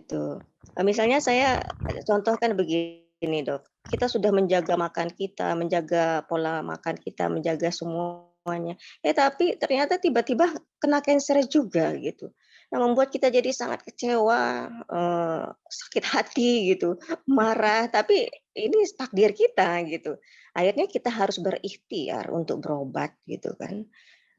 gitu. Misalnya saya contohkan begini, Dok, kita sudah menjaga makan kita, menjaga pola makan kita, menjaga semuanya, tapi ternyata tiba-tiba kena cancer juga gitu. Nah, membuat kita jadi sangat kecewa, sakit hati gitu, marah, tapi ini takdir kita gitu. Akhirnya kita harus berikhtiar untuk berobat gitu kan.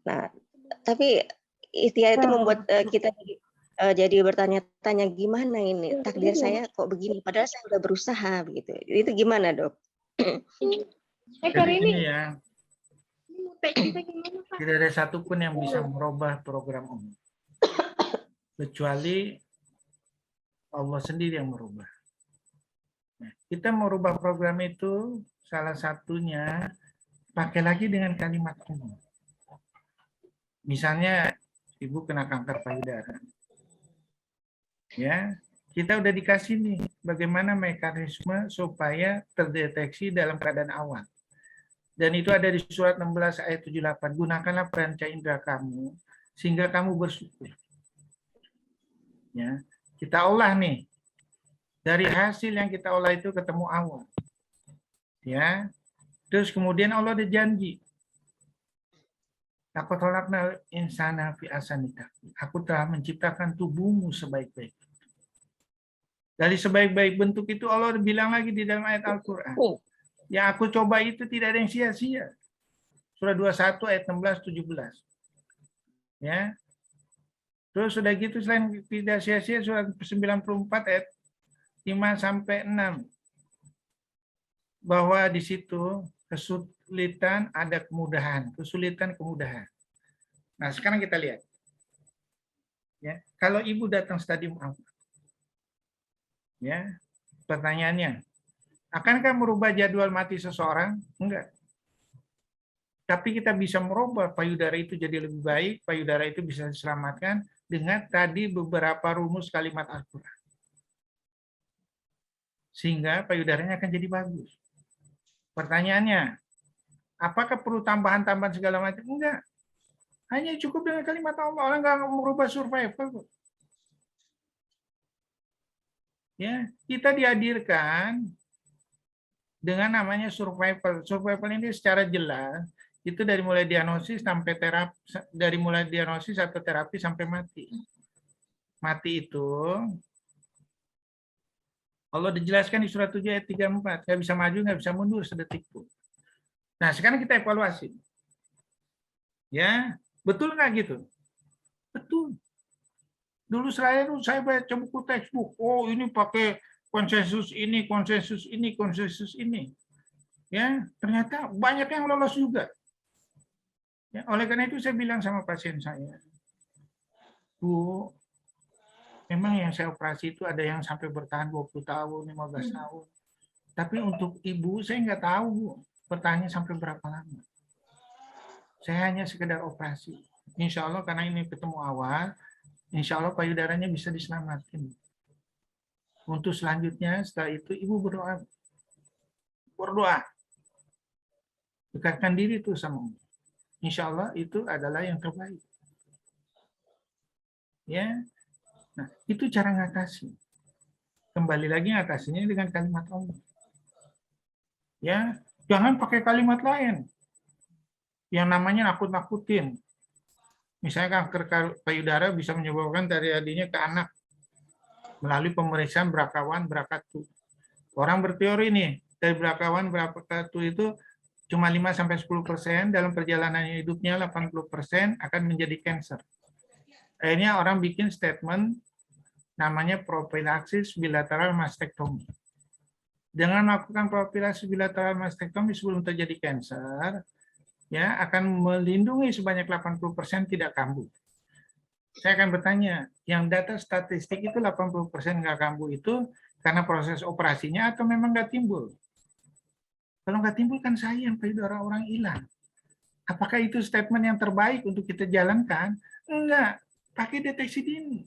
Nah, tapi ikhtiar itu membuat, kita jadi bertanya-tanya, "Gimana ini? Takdir saya kok begini? Padahal saya udah berusaha," begitu. Itu gimana, Dok? Jadi ini ya, tidak ada satupun yang bisa merubah program Allah. Kecuali Allah sendiri yang merubah. Nah, kita merubah program itu salah satunya pakai lagi dengan kalimat Allah. Misalnya ibu kena kanker payudara. Ya, kita udah dikasih nih bagaimana mekanisme supaya terdeteksi dalam keadaan awal. Dan itu ada di surat 16 ayat 78. Gunakanlah panca indera kamu sehingga kamu bersyukur. Ya, kita olah nih. Dari hasil yang kita olah itu ketemu awal. Ya. Terus kemudian Allah ada janji. Aku tolakna insana fi asanita. Aku telah menciptakan tubuhmu sebaik-baik. Dari sebaik-baik bentuk itu Allah bilang lagi di dalam ayat Al-Quran. Yang aku coba itu tidak ada yang sia-sia. Surah 21 ayat 16 17. Ya. Terus sudah gitu selain tidak sia-sia surat 94 ayat 5 sampai 6. Bahwa di situ kesulitan ada kemudahan, kesulitan kemudahan. Nah, sekarang kita lihat. Ya, kalau ibu datang stadium awal. Ya. Pertanyaannya, akankah merubah jadwal mati seseorang? Enggak. Tapi kita bisa merubah payudara itu jadi lebih baik, payudara itu bisa diselamatkan dengan tadi beberapa rumus kalimat Al-Quran. Sehingga payudaranya akan jadi bagus. Pertanyaannya, apakah perlu tambahan-tambahan segala macam? Enggak. Hanya cukup dengan kalimat Allah. Orang nggak merubah survival. Ya, kita dihadirkan dengan namanya survival. Survival ini secara jelas itu dari mulai diagnosis sampai terapi, dari mulai diagnosis atau terapi sampai mati. Mati itu Allah dijelaskan di surat 7 ayat 34, nggak bisa maju, nggak bisa mundur sedetik pun. Nah, sekarang kita evaluasi. Ya, betul nggak gitu? Betul. Dulu saya baca buku textbook, oh ini pakai konsensus ini, konsensus ini, konsensus ini. Ya, ternyata banyak yang lolos juga. Ya, oleh karena itu saya bilang sama pasien saya, Bu, memang yang saya operasi itu ada yang sampai bertahan 20 tahun, 15 tahun. Tapi untuk ibu saya nggak tahu, Bu, bertahannya sampai berapa lama. Saya hanya sekedar operasi. Insya Allah karena ini ketemu awal, insya Allah payudaranya bisa diselamatkan. Untuk selanjutnya setelah itu ibu berdoa. Berdoa. Dekatkan diri itu sama Allah. Insya Allah itu adalah yang terbaik. Ya, nah itu cara ngatasi. Kembali lagi ngatasinya dengan kalimat Allah. Ya, jangan pakai kalimat lain yang namanya nakut-nakutin. Misalnya kanker payudara bisa menyebabkan terjadinya ke anak melalui pemeriksaan BRCA1, BRCA2. Orang berteori nih, dari BRCA1, BRCA2 itu cuma 5-10%, dalam perjalanan hidupnya 80% akan menjadi cancer. Akhirnya orang bikin statement namanya prophylaxis bilateral mastektomi. Dengan melakukan prophylaxis bilateral mastektomi sebelum terjadi cancer, ya akan melindungi sebanyak 80% tidak kambuh. Saya akan bertanya, yang data statistik itu 80% nggak kambuh itu karena proses operasinya atau memang nggak timbul? Kalau nggak timbul kan sayang payudara orang hilang. Apakah itu statement yang terbaik untuk kita jalankan? Enggak, pakai deteksi dini.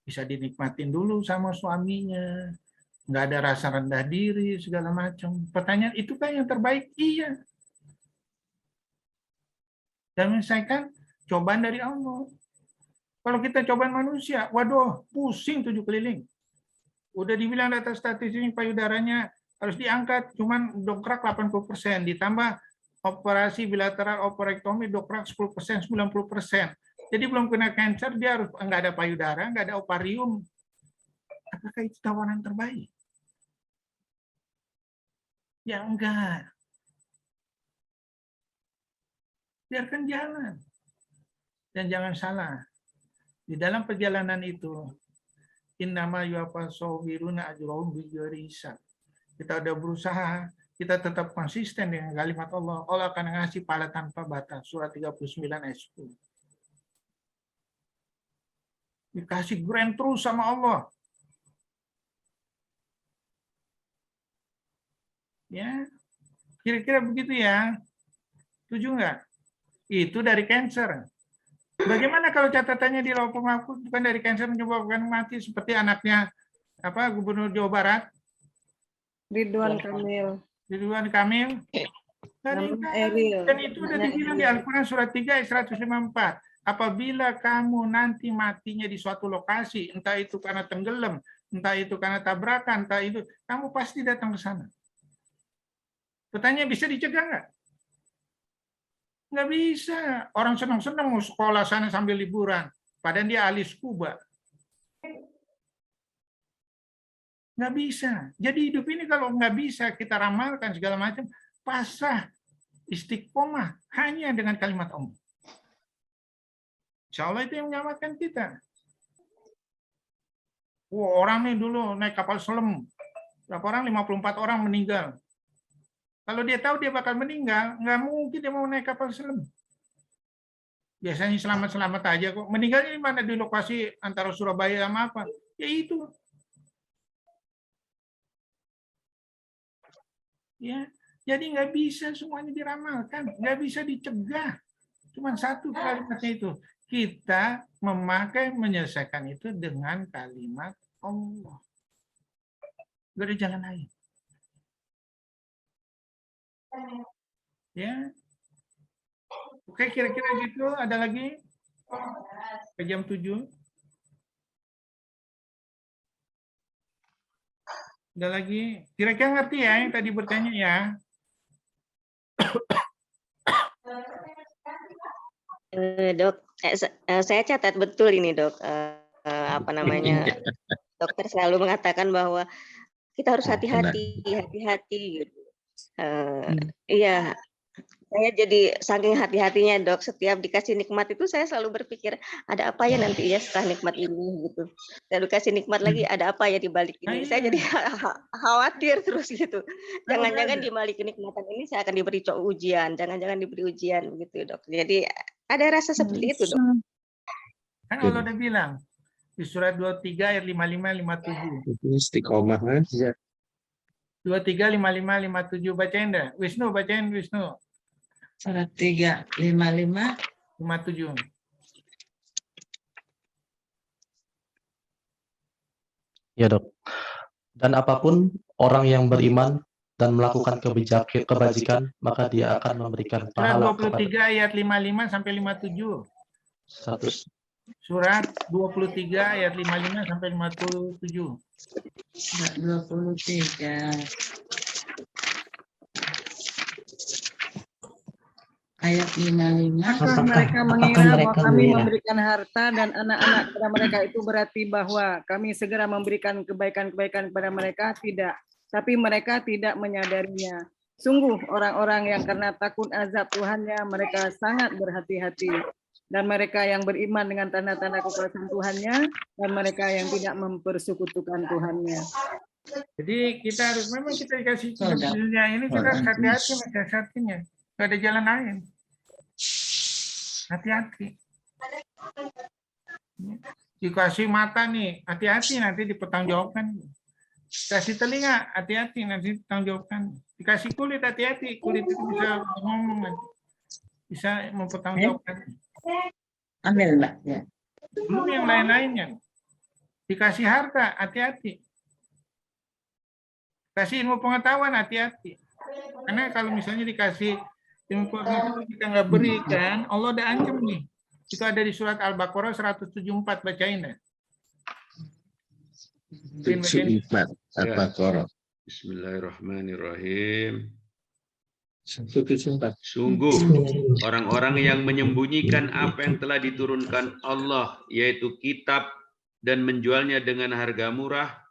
Bisa dinikmatin dulu sama suaminya, nggak ada rasa rendah diri, segala macam. Pertanyaan, itu kan yang terbaik? Iya. Dan menyelesaikan cobaan dari Allah. Kalau kita coba manusia, waduh, pusing 7 keliling. Udah dibilang data statistik payudaranya harus diangkat, cuman dongkrak 80%, ditambah operasi bilateral operektomi dongkrak 10%, 90%. Jadi belum kena cancer, dia harus nggak ada payudara, nggak ada ovarium. Apakah itu tawaran terbaik? Ya enggak. Biarkan jalan. Dan jangan salah, di dalam perjalanan itu, innama yuwaffas shobiruna ajrahum bighairi hisab. Kita udah berusaha, kita tetap konsisten dengan kalimat Allah. Allah akan ngasih pahala tanpa batas. Surat 39 ayat 10. Dikasih grant terus sama Allah. Ya, kira-kira begitu ya. Setuju nggak? Itu dari cancer. Bagaimana kalau catatannya di Lauh Mahfuz bukan dari cancer menyebabkan mati seperti anaknya Gubernur Jawa Barat? Ridwan Kamil. Ridwan Kamil. Eril. Dan itu udah dibilang di Al-Quran surat 3 ayat 154. Apabila kamu nanti matinya di suatu lokasi, entah itu karena tenggelam, entah itu karena tabrakan, entah itu, kamu pasti datang ke sana. Pertanyaan, bisa dicegah nggak? Nggak bisa. Orang senang-senang mau sekolah sana sambil liburan. Padahal dia ahli scuba. Nggak bisa. Jadi hidup ini kalau nggak bisa kita ramalkan segala macam, pasrah, istiqomah hanya dengan kalimat Allah. Insya Allah itu yang menyelamatkan kita. Wah, orang nih dulu naik kapal selam. Berapa orang? 54 orang meninggal. Kalau dia tahu dia bakal meninggal, nggak mungkin dia mau naik kapal selam. Biasanya selamat-selamat aja kok. Meninggalnya di mana? Di lokasi antara Surabaya sama apa? Ya itu. Ya, jadi nggak bisa semuanya diramalkan, nggak bisa dicegah. Cuma satu kalimatnya itu. Kita menyelesaikan itu dengan kalimat Allah. Nggak ada jalan lain. Ya. Oke, kira-kira gitu. Ada lagi? Ke jam 7. Ada lagi? Kira-kira ngerti ya yang tadi bertanya ya? Dok, saya catat betul ini dok. Apa namanya? Dokter selalu mengatakan bahwa kita harus hati-hati, hati-hati. Gitu. Iya, saya jadi saking hati-hatinya dok. Setiap dikasih nikmat itu saya selalu berpikir ada apa ya nanti ya setelah nikmat ini gitu. Saya dikasih nikmat lagi ada apa ya di balik ini. Saya jadi khawatir terus gitu. Jangan-jangan di balik kenikmatan ini saya akan diberi ujian. Jangan-jangan diberi ujian gitu dok. Jadi ada rasa seperti itu dok. Kan Allah udah bilang di surat 23 ayat 55 57. Istiqomah aja. 23 55 57 bacain dah. Wisnu bacain Wisnu. Surat 3 55 57. Ya dok. Dan apapun orang yang beriman dan melakukan kebajikan, maka dia akan memberikan Surat pahala 23 ayat 55 sampai 57. 100. Surat 23 ayat 55 sampai 57. Surat 23 ayat 55. Apakah mereka mengira bahwa kami memberikan harta dan anak-anak kepada mereka itu berarti bahwa kami segera memberikan kebaikan-kebaikan kepada mereka? Tidak. Tapi mereka tidak menyadarinya. Sungguh orang-orang yang karena takut azab Tuhannya mereka sangat berhati-hati. Dan mereka yang beriman dengan tanda-tanda kekuasaan Tuhannya dan mereka yang tidak mempersekutukan Tuhannya. Jadi kita harus memang kita dikasih dunia ini kita harus hati-hati mensiasatinya. Gak ada jalan lain. Hati-hati. Dikasih mata nih, hati-hati nanti dipertanggungjawabkan. Kasih telinga, hati-hati nanti dipertanggungjawabkan. Dikasih kulit, hati-hati, kulit itu bisa ngomong nanti. Bisa mempertanggungjawabkan. Ambil Mbak. Ya. Belum yang lain-lainnya. Dikasih harta, hati-hati. Kasih ilmu pengetahuan, hati-hati. Karena kalau misalnya dikasih ilmu pengetahuan kita nggak berikan, Allah udah ancam nih. Itu ada di surat Al-Baqarah 174, bacain ya. 74 Al-Baqarah. Bismillahirrahmanirrahim. 174. Sungguh orang-orang yang menyembunyikan apa yang telah diturunkan Allah, yaitu kitab, dan menjualnya dengan harga murah,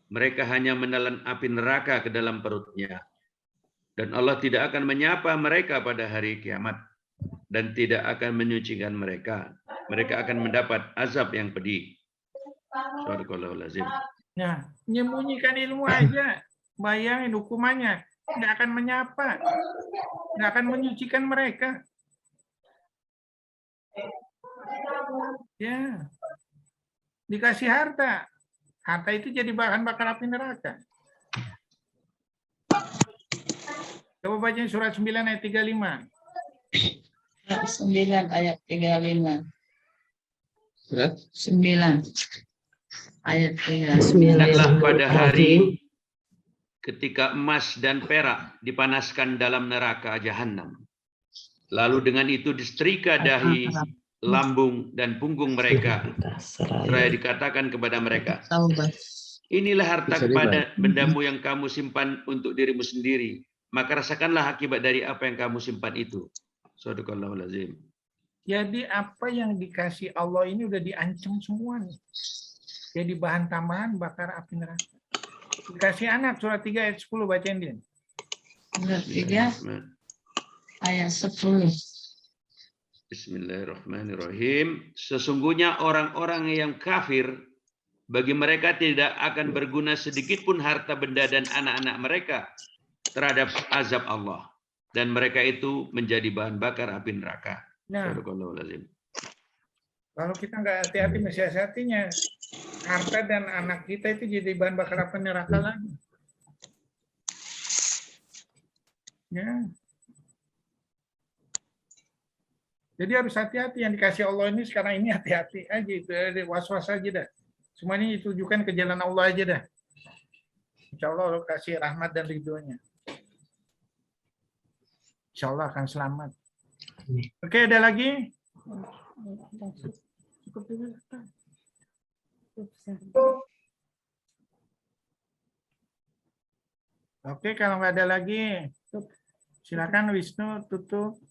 mereka hanya menelan api neraka ke dalam perutnya. Dan Allah tidak akan menyapa mereka pada hari kiamat dan tidak akan menyucikan mereka. Mereka akan mendapat azab yang pedih. Sadaqallahul-azim. Nah, menyembunyikan ilmu aja, bayangin hukumannya. Nggak akan menyapa, nggak akan menyucikan mereka. Ya, dikasih harta. Harta itu jadi bahan bakar api neraka. Coba baca surat 9 ayat 35. 9 ayat 35. Surat 9 ayat 35. Ingatlah pada hari ketika emas dan perak dipanaskan dalam neraka jahanam. Lalu dengan itu disetrika dahi, lambung, dan punggung mereka. Seraya dikatakan kepada mereka, inilah harta kepada bendamu yang kamu simpan untuk dirimu sendiri. Maka rasakanlah akibat dari apa yang kamu simpan itu. Sadaqallahul-azim. Jadi apa yang dikasih Allah ini udah diancam semua nih. Jadi bahan tambahan bakar api neraka. Dikasih anak, surat 3 ayat 10, bacain dia. Surat 3 ayat 10. Bismillahirrahmanirrahim. Sesungguhnya orang-orang yang kafir, bagi mereka tidak akan berguna sedikit pun harta benda dan anak-anak mereka terhadap azab Allah. Dan mereka itu menjadi bahan bakar api neraka. Nah, kalau kita nggak hati-hati mensiasatinya, harta dan anak kita itu jadi bahan bakar api neraka lagi. Ya. Jadi harus hati-hati, yang dikasih Allah ini sekarang ini hati-hati aja, itu was-was aja dah. Semuanya ditujukan ke jalan Allah aja dah. Insya Allah Allah kasih rahmat dan ridhonya. Insya Allah akan selamat. Oke, ada lagi? Oke, kalau nggak ada lagi, silakan Wisnu tutup.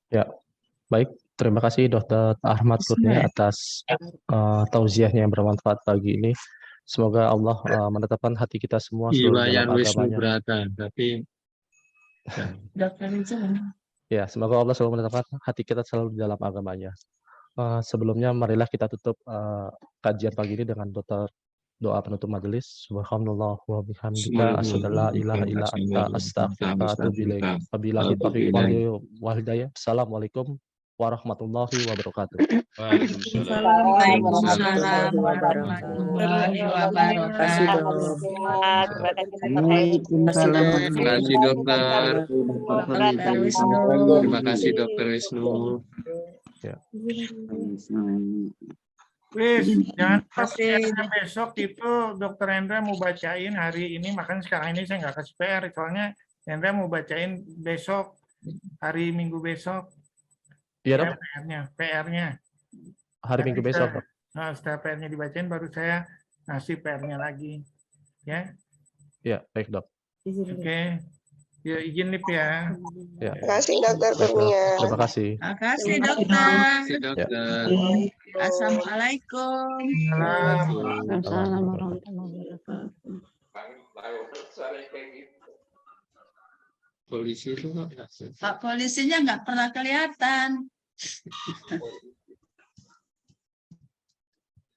Ya, baik. Terima kasih Dr. Ahmad Kurnia atas tausiahnya yang bermanfaat pagi ini. Semoga Allah menetapkan hati kita semua selalu Iwayan dalam Wisnu agamanya. Brata, tapi Ya, semoga Allah selalu menetapkan hati kita selalu di dalam agamanya. Sebelumnya, marilah kita tutup kajian pagi ini dengan doa penutup majelis. Subhanallah wa bihamdika asyhadu an la ilaha illa anta astaghfiruka wa atubu ilaik. Wabillahi taufiq wal hidayah. Assalamualaikum warahmatullahi wabarakatuh. Waalaikumsalam warahmatullahi wabarakatuh. terima kasih dokter. Terima kasih dokter Wisnu. Please, jangan lupa besok itu Dokter Hendra mau bacain hari ini, makanya sekarang ini saya nggak kasih PR, soalnya Hendra mau bacain besok, hari Minggu besok. Iya, Dok. PR-nya. Hari Minggu besok, Dok. Nah, setelah PR-nya dibacain, baru saya ngasih PR-nya lagi. Ya? Iya, baik, Dok. Oke. Ya, izin lip ya. Ya. Terima kasih Dokter Kurnia. Terima kasih. Terima kasih dokter. Terima kasih dokter. Assalamualaikum. Assalamualaikum warahmatullahi wabarakatuh. Polisi itu Pak polisinya nggak pernah kelihatan.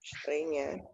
Spraynya.